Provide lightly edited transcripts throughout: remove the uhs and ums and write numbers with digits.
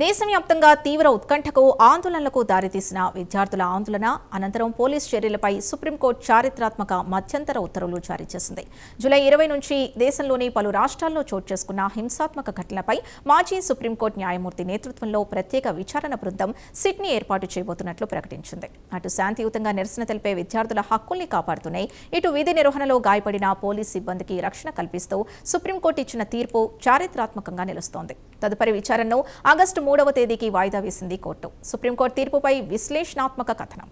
దేశవ్యాప్తంగా తీవ్ర ఉత్కంఠకు ఆందోళనలకు దారితీసిన విద్యార్థుల ఆందోళన అనంతరం పోలీస్ చర్యలపై సుప్రీంకోర్టు చారిత్రాత్మక మధ్యంతర ఉత్తర్వులు జారీ చేసింది. జూలై 20 నుంచి దేశంలోని పలు రాష్ట్రాల్లో చోటు చేసుకున్న హింసాత్మక ఘటనలపై మాజీ సుప్రీంకోర్టు న్యాయమూర్తి నేతృత్వంలో ప్రత్యేక విచారణ బృందం సిట్ని ఏర్పాటు చేయబోతున్నట్లు ప్రకటించింది. అటు శాంతియుతంగా నిరసన తెలిపే విద్యార్థుల హక్కుల్ని కాపాడుతూనే ఇటు విధి నిర్వహణలో గాయపడిన పోలీస్ సిబ్బందికి రక్షణ కల్పిస్తూ సుప్రీంకోర్టు ఇచ్చిన తీర్పు చారిత్రాత్మకంగా నిలుస్తోంది. తదుపరి విచారణను ఆగస్టు 3వ తేదీకి వాయిదా వేసింది కోర్టు. సుప్రీంకోర్టు తీర్పుపై విశ్లేషణాత్మక కథనం.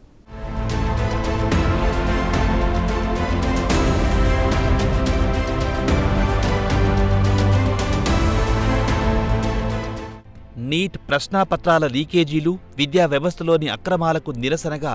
నీట్ ప్రశ్నాపత్రాల లీకేజీలు, విద్యా వ్యవస్థలోని అక్రమాలకు నిరసనగా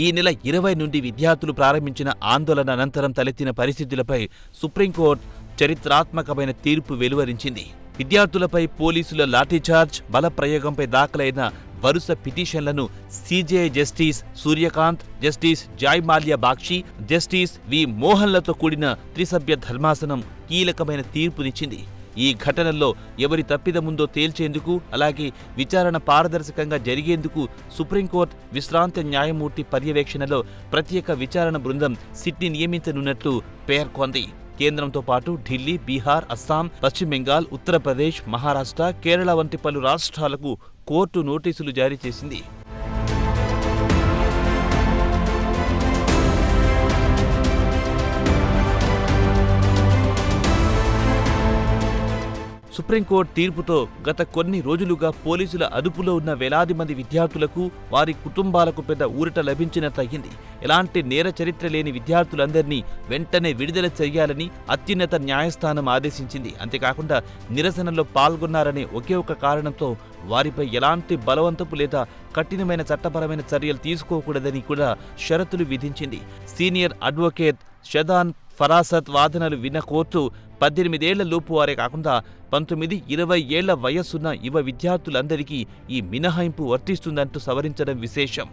ఈ నెల 20 నుండి విద్యార్థులు ప్రారంభించిన ఆందోళన అనంతరం తలెత్తిన పరిస్థితులపై సుప్రీంకోర్టు చరిత్రాత్మకమైన తీర్పు వెలువరించింది. విద్యార్థులపై పోలీసుల లాఠీచార్జ్, బలప్రయోగంపై దాఖలైన వరుస పిటిషన్లను CJI justice Surya Kant, justice Joymalya Bagchi, justice V మోహన్లతో కూడిన త్రిసభ్య ధర్మాసనం కీలకమైన తీర్పునిచ్చింది. ఈ ఘటనల్లో ఎవరి తప్పిదముందో తేల్చేందుకు, అలాగే విచారణ పారదర్శకంగా జరిగేందుకు సుప్రీంకోర్టు విశ్రాంత న్యాయమూర్తి పర్యవేక్షణలో ప్రత్యేక విచారణ బృందం సిట్ని నియమించనున్నట్లు పేర్కొంది. కేంద్రంతో పాటు ఢిల్లీ, బీహార్, అస్సాం, పశ్చిమ బెంగాల్, ఉత్తరప్రదేశ్, మహారాష్ట్ర, కేరళ వంటి పలు రాష్ట్రాలకు కోర్టు నోటీసులు జారీ చేసింది. సుప్రీంకోర్టు తీర్పుతో గత కొన్ని రోజులుగా పోలీసుల అదుపులో ఉన్న వేలాది మంది విద్యార్థులకు, వారి కుటుంబాలకు పెద్ద ఊరట లభించినట్లయింది. ఎలాంటి నేర చరిత్ర లేని విద్యార్థులందరినీ వెంటనే విడుదల చేయాలని అత్యున్నత న్యాయస్థానం ఆదేశించింది. అంతేకాకుండా నిరసనలో పాల్గొన్నారనే ఒకే ఒక కారణంతో వారిపై ఎలాంటి బలవంతపు లేదా కఠినమైన చట్టపరమైన చర్యలు తీసుకోకూడదని కూడా షరతులు విధించింది. సీనియర్ అడ్వకేట్ షదాన్ ఫరాసత్ వాదనలు విన్న కోర్టు 18 ఏళ్ల లోపు వారే కాకుండా 19, 20 ఏళ్ల వయస్సున్న యువ విద్యార్థులందరికీ ఈ మినహాయింపు వర్తిస్తుందంటూ సవరించడం విశేషం.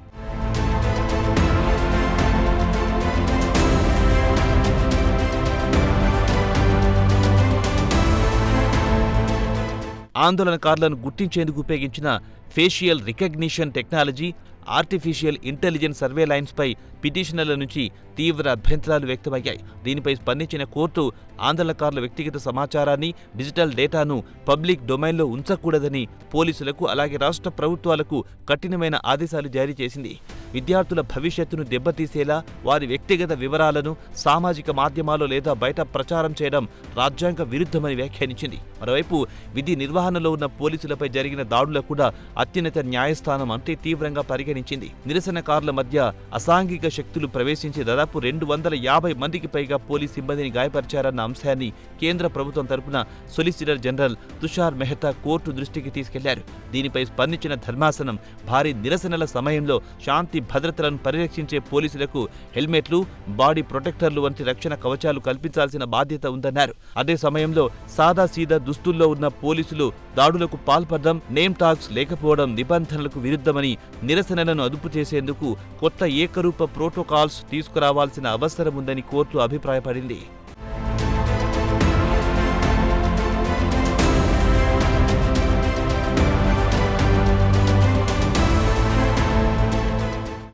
ఆందోళనకారులను గుర్తించేందుకు ఉపయోగించిన facial recognition technology, artificial intelligence సర్వేలైన్స్పై పిటిషనర్ల నుంచి తీవ్ర అభ్యంతరాలు వ్యక్తమయ్యాయి. దీనిపై స్పందించిన కోర్టు ఆందోళనకారుల వ్యక్తిగత సమాచారాన్ని, డిజిటల్ డేటాను పబ్లిక్ డొమైన్లో ఉంచకూడదని పోలీసులకు, అలాగే రాష్ట్ర ప్రభుత్వాలకు కఠినమైన ఆదేశాలు జారీ చేసింది. విద్యార్థుల భవిష్యత్తును దెబ్బతీసేలా వారి వ్యక్తిగత వివరాలను సామాజిక మాధ్యమాల్లో లేదా బయట ప్రచారం చేయడం రాజ్యాంగ విరుద్ధమని వ్యాఖ్యానించింది. మరోవైపు విధి నిర్వహణలో ఉన్న పోలీసులపై జరిగిన దాడులకు కూడా అత్యున్నత న్యాయస్థానం అంతే తీవ్రంగా పరిగణించింది. నిరసనకారుల మధ్య అసాంఘిక శక్తులు ప్రవేశించి దాదాపు 250 మందికి పైగా పోలీస్ సిబ్బందిని గాయపరిచారన్న అంశాన్ని కేంద్ర ప్రభుత్వం తరపున solicitor general Tushar Mehta court దృష్టికి తీసుకెళ్లారు. దీనిపై స్పందించిన ధర్మాసనం భారీ నిరసనల సమయంలో శాంతి భద్రతలను పరిరక్షించే పోలీసులకు హెల్మెట్లు, బాడీ ప్రొటెక్టర్లు వంటి రక్షణ కవచాలు కల్పించాల్సిన బాధ్యత ఉందన్నారు. అదే సమయంలో సాదాసీదా దుస్తుల్లో ఉన్న పోలీసులు దాడులకు పాల్పడడం, నేమ్ టాగ్స్ లేకపోవడం నిబంధనలకు విరుద్ధమని, నిరసనలను అదుపు చేసేందుకు కొత్త ఏకరూప ప్రోటోకాల్స్ తీసుకురావాల్సిన అవసరం ఉందని కోర్టు అభిప్రాయపడింది.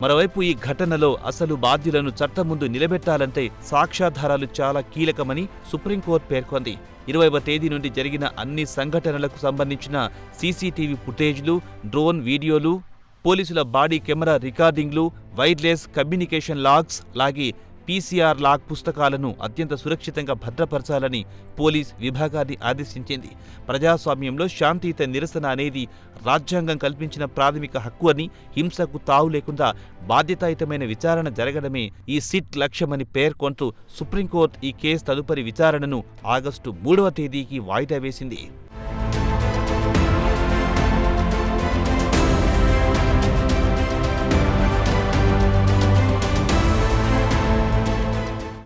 మరోవైపు ఈ ఘటనలో అసలు బాధ్యులను చట్టం ముందు నిలబెట్టాలంటే సాక్ష్యాధారాలు చాలా కీలకమని సుప్రీంకోర్టు పేర్కొంది. 20వ తేదీ నుండి జరిగిన అన్ని సంఘటనలకు సంబంధించిన సీసీటీవీ ఫుటేజ్లు, డ్రోన్ వీడియోలు, పోలీసుల బాడీ కెమెరా రికార్డింగ్లు, వైర్లెస్ కమ్యూనికేషన్ లాగ్స్, అలాగే పీసీఆర్ లాగ్ పుస్తకాలను అత్యంత సురక్షితంగా భద్రపరచాలని పోలీస్ విభాగాన్ని ఆదేశించింది. ప్రజాస్వామ్యంలో శాంతియుత నిరసన అనేది రాజ్యాంగం కల్పించిన ప్రాథమిక హక్కు అని, హింసకు తావు లేకుండా బాధ్యతాయుతమైన విచారణ జరగడమే ఈ సిట్ లక్ష్యమని పేర్కొంటూ సుప్రీంకోర్టు ఈ కేసు తదుపరి విచారణను ఆగస్టు 3వ తేదీకి వాయిదా వేసింది.